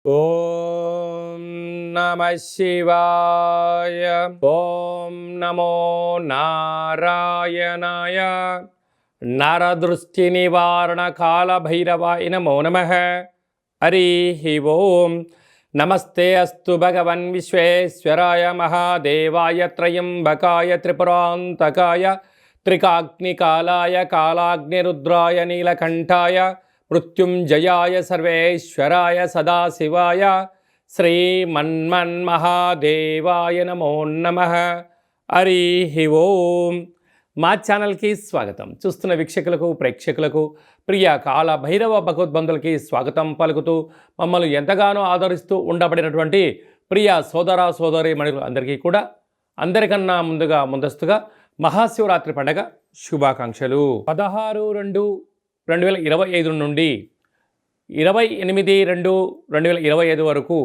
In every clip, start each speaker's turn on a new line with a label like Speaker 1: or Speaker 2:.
Speaker 1: ఓం నమ శివాయ. ఓం నమో నారాయణాయ. నరదృష్టి నివారణ కాల భైరవాయ నమో నమః. హరి ఓం. నమస్తే అస్తు భగవన్ విశ్వేశ్వరాయ మహాదేవాయ త్రయంబకాయ త్రిపురాంతకాయ త్రికాగ్నికాలాయ కాలాగ్నిరుద్రాయ నీలకంఠాయ మృత్యుంజయాయ సర్వేశ్వరాయ సదాశివాయ శ్రీమన్మన్మహాదేవాయ నమో నమః. హరి ఓం. మా ఛానల్కి స్వాగతం. చూస్తున్న వీక్షకులకు ప్రేక్షకులకు ప్రియ కాల భైరవ భగవద్బంధులకి స్వాగతం పలుకుతూ మమ్మల్ని ఎంతగానో ఆదరిస్తూ ఉండబడినటువంటి ప్రియ సోదర సోదరి మణులు అందరికీ కూడా అందరికన్నా ముందస్తుగా మహాశివరాత్రి పండగ శుభాకాంక్షలు. 16/2/2025 నుండి 28/2/2025 వరకు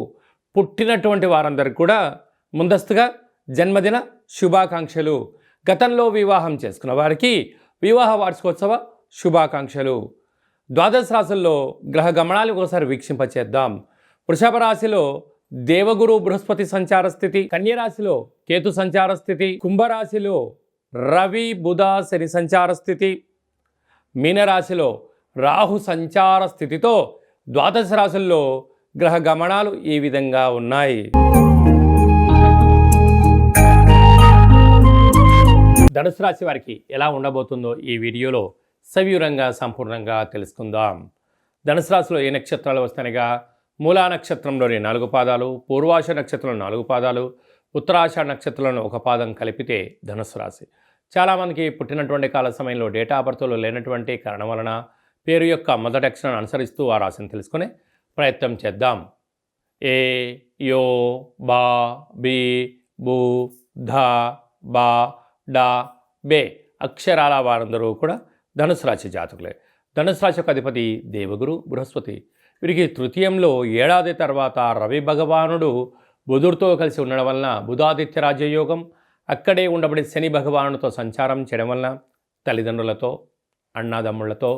Speaker 1: పుట్టినటువంటి వారందరికీ కూడా ముందస్తుగా జన్మదిన శుభాకాంక్షలు. గతంలో వివాహం చేసుకున్న వారికి వివాహ వార్షికోత్సవ శుభాకాంక్షలు. ద్వాదశ రాశుల్లో గ్రహ గమనాలు ఒకసారి వీక్షింపచేద్దాం. వృషభ రాశిలో దేవగురు బృహస్పతి సంచార స్థితి, కన్యరాశిలో కేతు సంచార స్థితి, కుంభరాశిలో రవి బుధ శని సంచార స్థితి, మీనరాశిలో రాహు సంచార స్థితితో ద్వాదశ రాశుల్లో గ్రహ గమనాలు ఈ విధంగా ఉన్నాయి. ధనుసు రాశి వారికి ఎలా ఉండబోతుందో ఈ వీడియోలో సవివరంగా సంపూర్ణంగా తెలుసుకుందాం. ధనుసు రాశిలో ఏ నక్షత్రాలు వస్తాయిగా మూలా నక్షత్రంలోని 4 పాదాలు, పూర్వాష నక్షత్రంలో 4 పాదాలు, ఉత్తరాషాఢ నక్షత్రంలో 1 పాదం కలిపితే ధనుసు రాశి. చాలామందికి పుట్టినటువంటి కాల సమయంలో డేటా ఆఫ్ బర్త్లో లేనటువంటి కారణం వలన పేరు యొక్క మొదటి అక్షరాన్ని అనుసరిస్తూ ఆ రాశిని తెలుసుకునే ప్రయత్నం చేద్దాం. ఏ, యో, బా, బి, బు, ధ, బా, డా, బే అక్షరాల వారందరూ కూడా ధనుసు రాశి జాతకులే. ధనుసు రాశి యొక్క అధిపతి దేవగురు బృహస్పతి. వీరికి తృతీయంలో ఏడాది తర్వాత రవి భగవానుడు బుధుడితో కలిసి ఉండడం వలన బుధాదిత్య రాజయోగం, అక్కడే ఉండబడి శని భగవానుడితో సంచారం చేయడం వలన తల్లిదండ్రులతో, అన్నాదమ్ముళ్లతో,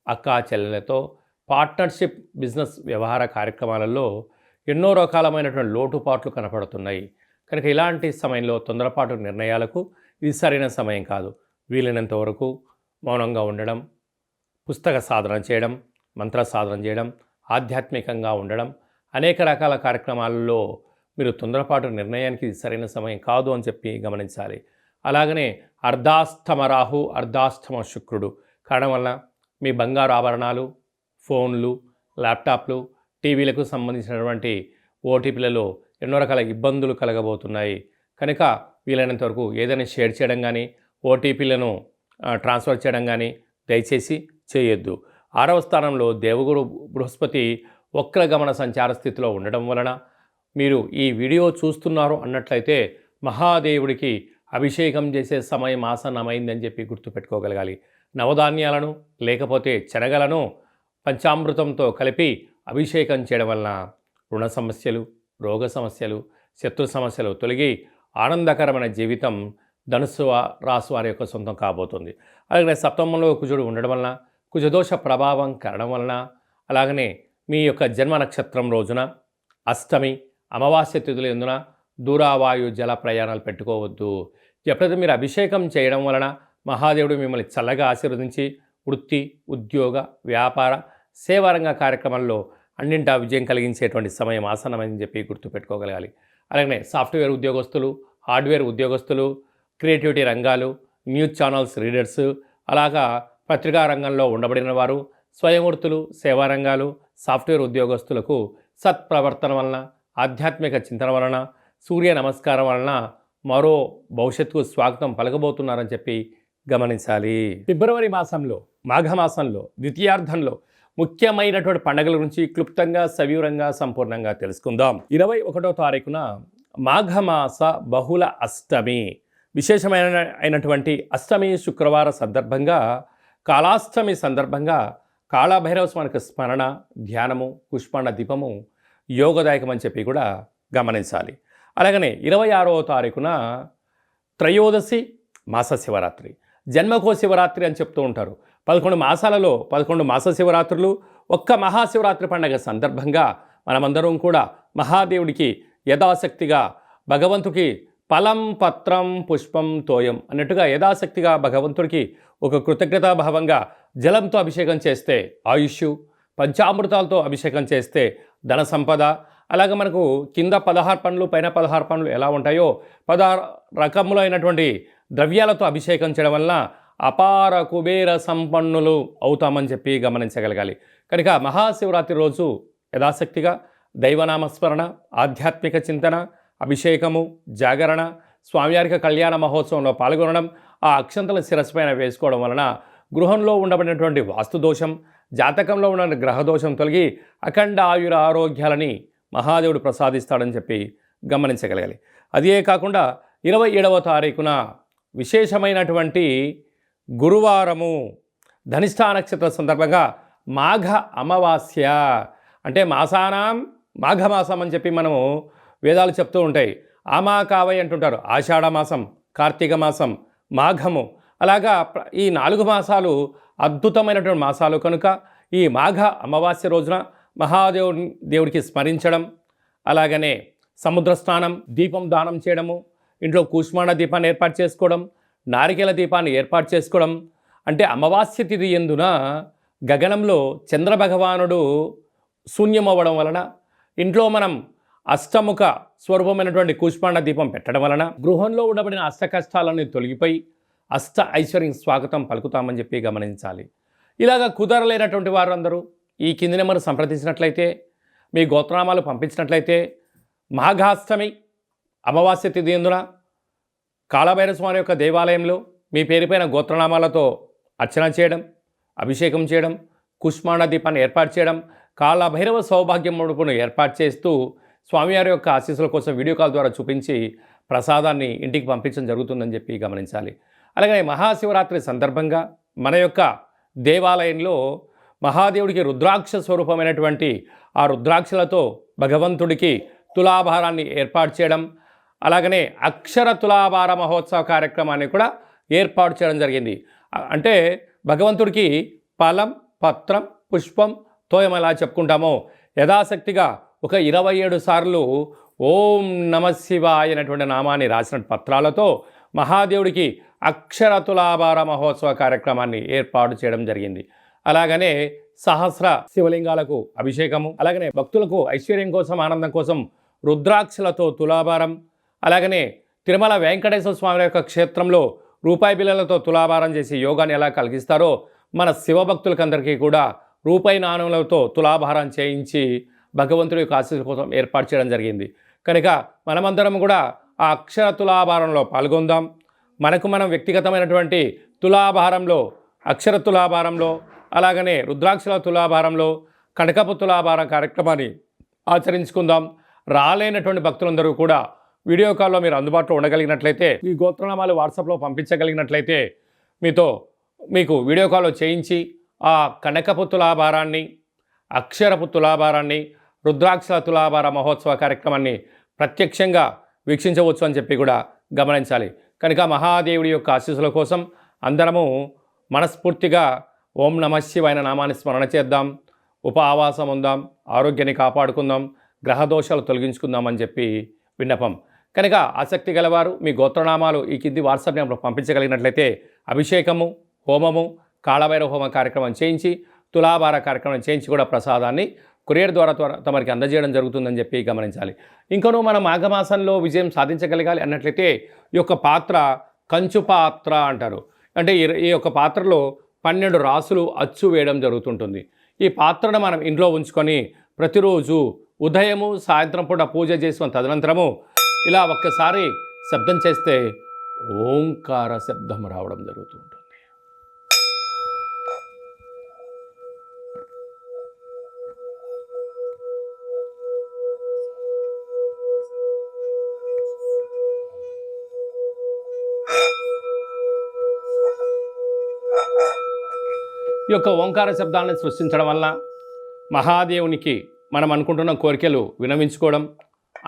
Speaker 1: అక్కా చెల్లెలతో పార్ట్నర్షిప్ బిజినెస్ వ్యవహార కార్యక్రమాలలో ఎన్నో రకాలమైనటువంటి లోటుపాట్లు కనపడుతున్నాయి. కనుక ఇలాంటి సమయంలో తొందరపాటు నిర్ణయాలకు ఇది సరైన సమయం కాదు. వీలైనంత వరకు మౌనంగా ఉండడం, పుస్తక సాధన చేయడం, మంత్ర సాధన చేయడం, ఆధ్యాత్మికంగా ఉండడం, అనేక రకాల కార్యక్రమాలలో మీరు తొందరపాటు నిర్ణయానికి ఇది సరైన సమయం కాదు అని చెప్పి గమనించాలి. అలాగనే అర్ధాష్టమ రాహు, అర్ధాష్టమ శుక్రుడు కారణం వల్ల మీ బంగారు ఆభరణాలు, ఫోన్లు, ల్యాప్టాప్లు, టీవీలకు సంబంధించినటువంటి ఓటీపీలలో ఎన్నో రకాల ఇబ్బందులు కలగబోతున్నాయి. కనుక వీలైనంత వరకు ఏదైనా షేర్ చేయడం కానీ, ఓటీపీలను ట్రాన్స్ఫర్ చేయడం కానీ దయచేసి చేయొద్దు. 6వ స్థానంలో దేవగురు బృహస్పతి వక్రగమన సంచార స్థితిలో ఉండడం వలన మీరు ఈ వీడియో చూస్తున్నారు అన్నట్లయితే మహాదేవుడికి అభిషేకం చేసే సమయం ఆసన్నమైందని చెప్పి గుర్తుపెట్టుకోగలగాలి. నవధాన్యాలను లేకపోతే శనగలను పంచామృతంతో కలిపి అభిషేకం చేయడం వలన రుణ సమస్యలు, రోగ సమస్యలు, శత్రు సమస్యలు తొలగి ఆనందకరమైన జీవితం ధనుసు రాశి వారి యొక్క సొంతం కాబోతుంది. అలాగే సప్తమంలో కుజుడు ఉండడం వలన, కుజదోష ప్రభావం కారణం వలన, అలాగనే మీ యొక్క జన్మ నక్షత్రం రోజున అష్టమి, అమావాస్య తిథుల ఎందున దూరావాయు జల ప్రయాణాలు పెట్టుకోవద్దు. ఎప్పుడైతే మీరు అభిషేకం చేయడం వలన మహాదేవుడు మిమ్మల్ని చల్లగా ఆశీర్వదించి వృత్తి, ఉద్యోగ, వ్యాపార, సేవారంగ కార్యక్రమాల్లో అన్నింటా విజయం కలిగించేటువంటి సమయం ఆసన్నమైందని చెప్పి గుర్తుపెట్టుకోగలగాలి. అలాగే సాఫ్ట్వేర్ ఉద్యోగస్తులు, హార్డ్వేర్ ఉద్యోగస్తులు, క్రియేటివిటీ రంగాలు, న్యూస్ ఛానల్స్ రీడర్స్, అలాగా పత్రికా రంగంలో ఉండబడిన వారు, స్వయంవృత్తులు, సేవారంగాలు, సాఫ్ట్వేర్ ఉద్యోగస్తులకు సత్ప్రవర్తన వలన, ఆధ్యాత్మిక చింతన వలన, సూర్య నమస్కారం వలన మరో భవిష్యత్తుకు స్వాగతం పలకబోతున్నారని చెప్పి గమనించాలి. ఫిబ్రవరి మాసంలో, మాఘమాసంలో ద్వితీయార్థంలో ముఖ్యమైనటువంటి పండుగల గురించి క్లుప్తంగా సవివరంగా సంపూర్ణంగా తెలుసుకుందాం. 21వ తారీఖున మాఘమాస బహుళ అష్టమి, విశేషమైనటువంటి అష్టమి శుక్రవార సందర్భంగా, కాళాష్టమి సందర్భంగా కాళభైరవ స్వామికి స్మరణ, ధ్యానము, పుష్పాండ దీపము యోగదాయకమని చెప్పి కూడా గమనించాలి. అలాగనే 26వ తారీఖున త్రయోదశి మాస శివరాత్రి, జన్మకో శివరాత్రి అని చెప్తూ ఉంటారు. 11 మాసాలలో 11 మాస శివరాత్రులు, ఒక్క మహాశివరాత్రి పండుగ సందర్భంగా మనమందరం కూడా మహాదేవుడికి యథాశక్తిగా భగవంతుడికి ఫలం పత్రం పుష్పం తోయం అన్నట్టుగా యథాశక్తిగా భగవంతుడికి ఒక కృతజ్ఞతాభావంగా జలంతో అభిషేకం చేస్తే ఆయుష్, పంచామృతాలతో అభిషేకం చేస్తే ధన సంపద, అలాగే మనకు కింద 16 పండ్లు పైన 16 పండ్లు ఎలా ఉంటాయో 16 రకములైనటువంటి ద్రవ్యాలతో అభిషేకం చేయడం వలన అపార కుబేర సంపన్నులు అవుతామని చెప్పి గమనించగలగాలి. కనుక మహాశివరాత్రి రోజు యథాశక్తిగా దైవనామస్మరణ, ఆధ్యాత్మిక చింతన, అభిషేకము, జాగరణ, స్వామివారికి కళ్యాణ మహోత్సవంలో పాల్గొనడం, ఆ అక్షంతల శిరస్సు పైన వేసుకోవడం వలన గృహంలో ఉండబడినటువంటి వాస్తుదోషం, జాతకంలో ఉన్న గ్రహదోషం తొలగి అఖండ ఆయుర ఆరోగ్యాలని మహాదేవుడు ప్రసాదిస్తాడని చెప్పి గమనించగలగాలి. అదే కాకుండా 27వ తారీఖున విశేషమైనటువంటి గురువారము ధనిష్ఠా నక్షత్ర సందర్భంగా మాఘ అమావాస్య, అంటే మాసానాం మాఘమాసం అని చెప్పి మనము వేదాలు చెప్తూ ఉంటాయి. ఆమాకావై అంటుంటారు. ఆషాఢమాసం, కార్తీక మాసం, మాఘము, అలాగా ఈ 4 మాసాలు అద్భుతమైనటువంటి మాసాలు కనుక ఈ మాఘ అమావాస్య రోజున దేవుడికి స్మరించడం, అలాగనే సముద్ర స్నానం, దీపం దానం చేయడము, ఇంట్లో కూష్మాండ దీపాన్ని ఏర్పాటు చేసుకోవడం, నారికేల దీపాన్ని ఏర్పాటు చేసుకోవడం, అంటే అమావాస్య తిథి యందున గగనంలో చంద్రభగవానుడు శూన్యమవ్వడం వలన ఇంట్లో మనం అష్టముఖ స్వరూపమైనటువంటి కూష్మాండ దీపం పెట్టడం వలన గృహంలో ఉండబడిన అష్ట కష్టాలన్నీ తొలగిపోయి అష్ట ఐశ్వర్యం స్వాగతం పలుకుతామని చెప్పి గమనించాలి. ఇలాగ కుదరలేనటువంటి వారు అందరూ ఈ కింది నెంబర్ సంప్రదించినట్లయితే, మీ గోత్రనామాలు పంపించినట్లయితే మాఘాష్టమి అమావాస్య తిథి యందున కాళభైరవ స్వామి యొక్క దేవాలయంలో మీ పేరుపైన గోత్రనామాలతో అర్చన చేయడం, అభిషేకం చేయడం, కుష్మాండ దీపాన్ని ఏర్పాటు చేయడం, కాళభైరవ సౌభాగ్యం ముడుపును ఏర్పాటు చేస్తూ స్వామివారి యొక్క ఆశీస్సుల కోసం వీడియో కాల్ ద్వారా చూపించి ప్రసాదాన్ని ఇంటికి పంపించడం జరుగుతుందని చెప్పి గమనించాలి. అలాగే మహాశివరాత్రి సందర్భంగా మన యొక్క దేవాలయంలో మహాదేవుడికి రుద్రాక్ష స్వరూపమైనటువంటి ఆ రుద్రాక్షలతో భగవంతుడికి తులాభారాన్ని ఏర్పాటు చేయడం, అలాగనే అక్షర తులాభార మహోత్సవ కార్యక్రమాన్ని కూడా ఏర్పాటు చేయడం జరిగింది. అంటే భగవంతుడికి ఫలం, పత్రం, పుష్పం, తోయం ఎలా చెప్పుకుంటామో యథాశక్తిగా ఒక 27 సార్లు ఓం నమశివాయ అనేటువంటి నామాన్ని రాసిన పత్రాలతో మహాదేవుడికి అక్షర తులాభార మహోత్సవ కార్యక్రమాన్ని ఏర్పాటు చేయడం జరిగింది. అలాగనే సహస్ర శివలింగాలకు అభిషేకము, అలాగనే భక్తులకు ఐశ్వర్యం కోసం, ఆనందం కోసం రుద్రాక్షలతో తులాభారం, అలాగనే తిరుమల వెంకటేశ్వర స్వామి యొక్క క్షేత్రంలో రూపాయి బిళ్ళలతో తులాభారం చేసి యోగాన్ని ఎలా కలిగిస్తారో మన శివభక్తులకందరికీ కూడా రూపాయి నాణ్యాలతో తులాభారం చేయించి భగవంతుడి యొక్క ఆశీస్సుల కోసం ఏర్పాటు చేయడం జరిగింది. కనుక మనమందరం కూడా ఆ అక్షర తులాభారంలో పాల్గొందాం. మనకు మనం వ్యక్తిగతమైనటువంటి తులాభారంలో, అక్షర తులాభారంలో, అలాగనే రుద్రాక్షల తులాభారంలో కనకపు తులాభారం కార్యక్రమాన్ని ఆచరించుకుందాం. రాలేనటువంటి భక్తులందరూ కూడా వీడియో కాల్లో మీరు అందుబాటులో ఉండగలిగినట్లయితే, ఈ గోత్రనామాలు వాట్సాప్లో పంపించగలిగినట్లయితే మీకు వీడియో కాల్లో చేయించి ఆ కనకపు తులాభారాన్ని, అక్షరపు తులాభారాన్ని, రుద్రాక్షల తులాభార మహోత్సవ కార్యక్రమాన్ని ప్రత్యక్షంగా వీక్షించవచ్చు అని చెప్పి కూడా గమనించాలి. కనుక మహాదేవుడి యొక్క ఆశీస్సుల కోసం అందరము మనస్ఫూర్తిగా ఓం నమశివాయ నామాన్ని స్మరణ చేద్దాం, ఆవాసం ఉందాం, ఆరోగ్యాన్ని కాపాడుకుందాం, గ్రహదోషాలు తొలగించుకుందామని చెప్పి విన్నపం. కనుక ఆసక్తి గలవారు మీ గోత్రనామాలు ఈ కింది వాట్సాప్ నెంబర్ పంపించగలిగినట్లయితే అభిషేకము, హోమము, కాళభైరవ హోమ కార్యక్రమం చేయించి తులాభార కార్యక్రమం చేయించి కూడా ప్రసాదాన్ని కొరియర్ ద్వారా తమరికి అందజేయడం జరుగుతుందని చెప్పి గమనించాలి. ఇంకనూ మనం మాఘమాసంలో విజయం సాధించగలగాలి అన్నట్లయితే ఈ యొక్క పాత్ర కంచు పాత్ర అంటారు. అంటే ఈ యొక్క పాత్రలో 12 రాసులు అచ్చు వేయడం జరుగుతుంటుంది. ఈ పాత్రను మనం ఇంట్లో ఉంచుకొని ప్రతిరోజు ఉదయము, సాయంత్రం పూట పూజ చేసిన తదనంతరము ఇలా ఒక్కసారి శబ్దం చేస్తే ఓంకార శబ్దం రావడం జరుగుతుంటుంది. ఈ యొక్క ఓంకార శబ్దాన్ని సృష్టించడం వల్ల మహాదేవునికి మనం అనుకుంటున్న కోరికలు వినవించుకోవడం,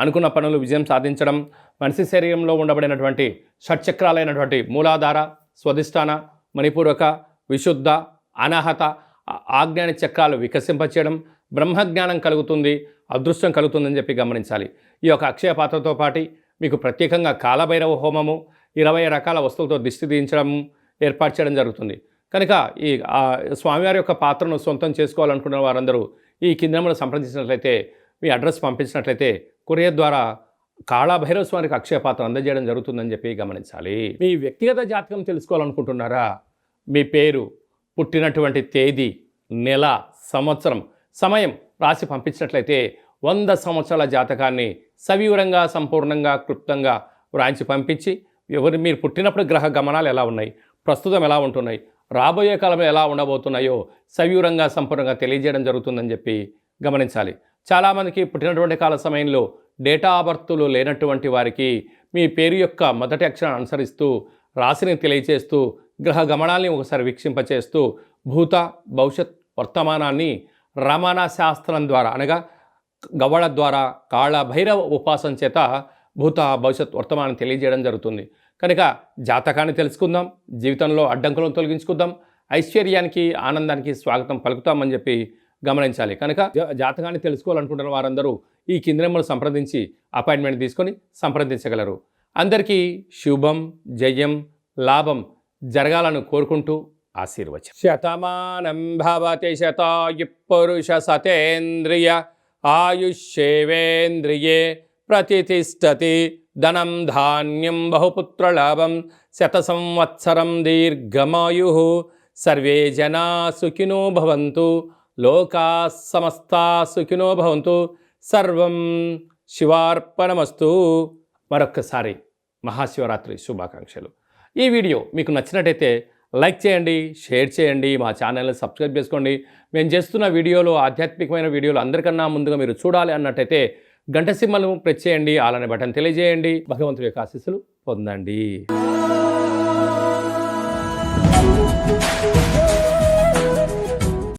Speaker 1: అనుకున్న పనులు విజయం సాధించడం, మనిషి శరీరంలో ఉండబడినటువంటి షట్చక్రాలైనటువంటి మూలాధార, స్వధిష్టాన, మణిపూరక, విశుద్ధ, అనాహత, ఆజ్ఞాన చక్రాలు వికసింపచేయడం, బ్రహ్మజ్ఞానం కలుగుతుంది, అదృష్టం కలుగుతుందని చెప్పి గమనించాలి. ఈ యొక్క అక్షయ పాత్రతో పాటు మీకు ప్రత్యేకంగా కాలభైరవ హోమము, 20 రకాల వస్తువులతో దిష్టి తీయించడం ఏర్పాటు చేయడం జరుగుతుంది. కనుక ఈ స్వామివారి యొక్క పాత్రను సొంతం చేసుకోవాలనుకున్న వారందరూ ఈ కింద నెంబర్ను సంప్రదించినట్లయితే, మీ అడ్రస్ పంపించినట్లయితే కొరియర్ ద్వారా కాళభైరవ స్వామికి అక్షయ పాత్ర అందజేయడం జరుగుతుందని చెప్పి గమనించాలి. మీ వ్యక్తిగత జాతకం తెలుసుకోవాలనుకుంటున్నారా? మీ పేరు, పుట్టినటువంటి తేదీ, నెల, సంవత్సరం, సమయం రాసి పంపించినట్లయితే 100 సంవత్సరాల జాతకాన్ని సవివరంగా, సంపూర్ణంగా, క్లుప్తంగా వ్రాయించి పంపించి మీరు పుట్టినప్పుడు గ్రహ గమనాలు ఎలా ఉన్నాయి, ప్రస్తుతం ఎలా ఉంటున్నాయి, రాబోయే కాలంలో ఎలా ఉండబోతున్నాయో సవివరంగా, సంపూర్ణంగా తెలియజేయడం జరుగుతుందని చెప్పి గమనించాలి. చాలామందికి పుట్టినటువంటి కాల సమయంలో డేటా ఆఫ్ బర్త్లు లేనటువంటి వారికి మీ పేరు యొక్క మొదటి అక్షరాన్ని అనుసరిస్తూ రాశిని తెలియచేస్తూ గ్రహ గమనాల్ని ఒకసారి వీక్షింపచేస్తూ భూత భవిష్యత్ వర్తమానాన్ని రమణ శాస్త్రం ద్వారా అనగా గవ్వళ ద్వారా కాళభైరవ ఉపాసన చేత భూత భవిష్యత్ వర్తమానం తెలియజేయడం జరుగుతుంది. కనుక జాతకాన్ని తెలుసుకుందాం, జీవితంలో అడ్డంకులను తొలగించుకుందాం, ఐశ్వర్యానికి ఆనందానికి స్వాగతం పలుకుతామని చెప్పి గమనించాలి. కనుక జాతకాన్ని తెలుసుకోవాలనుకుంటున్న వారందరూ ఈ కింది నెంబర్ను సంప్రదించి అపాయింట్మెంట్ తీసుకొని సంప్రదించగలరు. అందరికీ శుభం, జయం, లాభం జరగాలని కోరుకుంటూ ఆశీర్వచనం. శతమానం భవతి శతాయు పురుష సతేంద్రియ ఆయుష్యేవేంద్రియే ప్రతిష్టతి ధనం ధాన్యం బహుపుత్రలాభం శత సంవత్సరం దీర్ఘమాయు సర్వే జనా సుఖినో భవంతు లోకా సమస్తా సుఖినో భవంతు సర్వం శివార్పణమస్తు. మరొక్కసారి మహాశివరాత్రి శుభాకాంక్షలు. ఈ వీడియో మీకు నచ్చినట్టయితే లైక్ చేయండి, షేర్ చేయండి, మా ఛానల్ని సబ్స్క్రైబ్ చేసుకోండి. మేము చేస్తున్న వీడియోలు, ఆధ్యాత్మికమైన వీడియోలు అందరికన్నా ముందుగా మీరు చూడాలి అన్నట్టయితే గంట సింబల్ను ప్రెస్ చేయండి, ఆల్ అనే బటన్ తెలియజేయండి. భగవంతుడి యొక్క ఆశీస్సులు పొందండి.